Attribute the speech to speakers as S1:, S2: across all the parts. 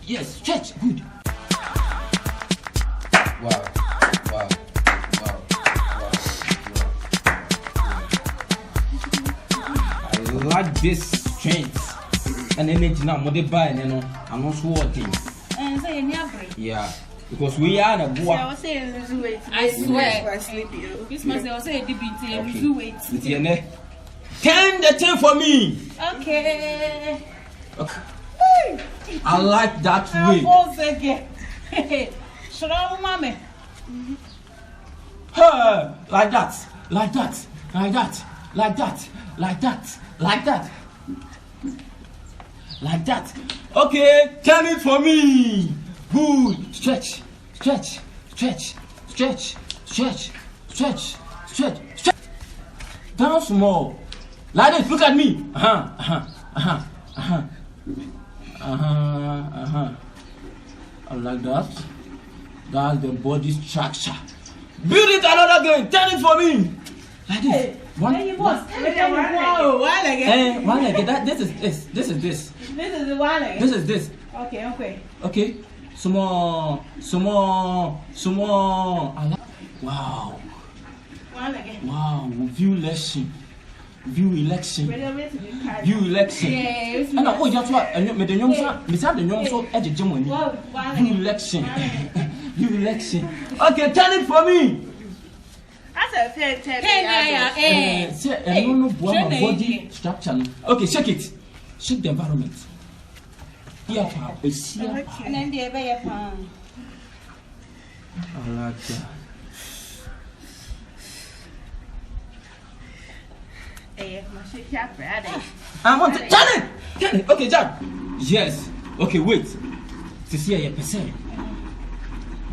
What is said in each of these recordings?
S1: Yes, stretch. Good. Wow. I like this strength and energy now. More buy, I'm not working.
S2: And say
S1: yeah, because we are a boy.
S2: I was saying lose weight. I swear. This must say DBT lose weight.
S1: 10 the 10 for me.
S2: Okay.
S1: I like that way. Like that. Okay, turn it for me. Good. Stretch. Down small. Like this. Look at me. I like that. That's the body structure. Build it another again. Turn it for me. Like this. One leg. This is this. This is this.
S2: This is the one leg.
S1: This is this. Okay. Small. I like. Wow.
S2: One leg.
S1: Wow. View election.
S2: Yeah.
S1: And oh, that's what. And me the young son. Me say the young son. Edge Jim money. View election. Okay, turn it for me.
S2: That's a 10.
S1: Say, no body structure. Okay, shake it. Shake the environment. Here,
S2: and then the other
S1: I like that. I want to turn it. Okay, Jack. Yes. Okay, wait. To see a percent.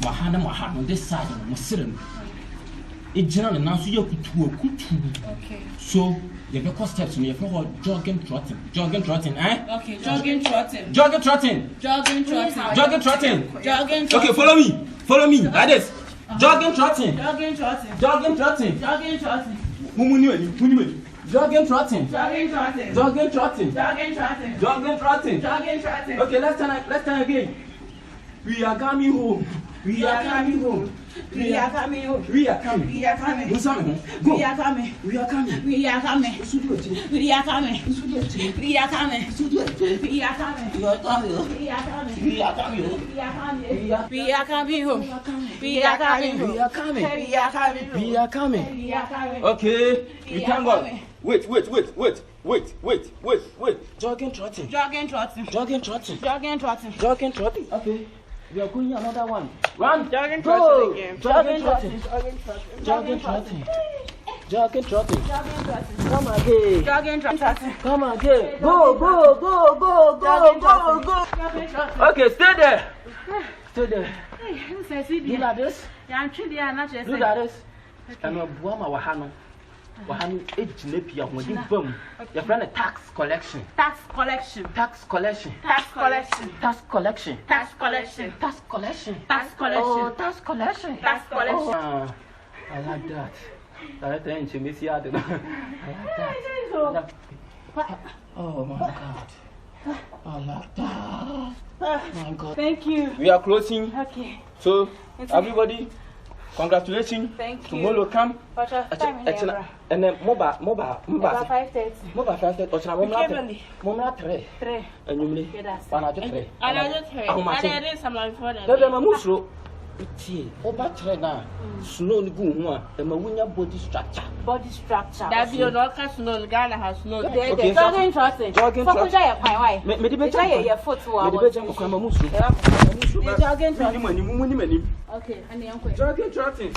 S1: Wahana on this side of Muslim. It's generally now so you could.
S2: Okay.
S1: So you have a steps me. You have jogging trotting, eh?
S2: Okay, jogging trotting.
S1: Okay, follow me. Like this. Jogging trotting. Mumuni. Jogging trotting. Okay, let's turn again. We are coming home. We are coming. Who's coming? Go. We are coming. Okay, we can go. Wait. Jogging trotting. Okay. We are going another one. Run. Jogging trotting. Come again. Go. Okay, stay there. Look at this. Look at this. I'm a Buama Wahano. Wahano Ejinepia when you boom. Your friend a tax collection.
S2: Tax collection.
S1: Oh, tax collection. I like that. I like that. Oh my God. I like that. My God.
S2: Thank you.
S1: We are closing.
S2: Okay.
S1: So everybody, congratulations.
S2: Thank you.
S1: Tomorrow come. And then mobile
S2: 5:30.
S1: Mobile 5:30. Mobile 3. And you mean? Another 3. Over trainer, slowly go one, and my winner body structure.
S2: That be no cast no Ghana has no.
S1: Okay,
S2: jogging trotting. Okay, and the uncle. Jogging trotting.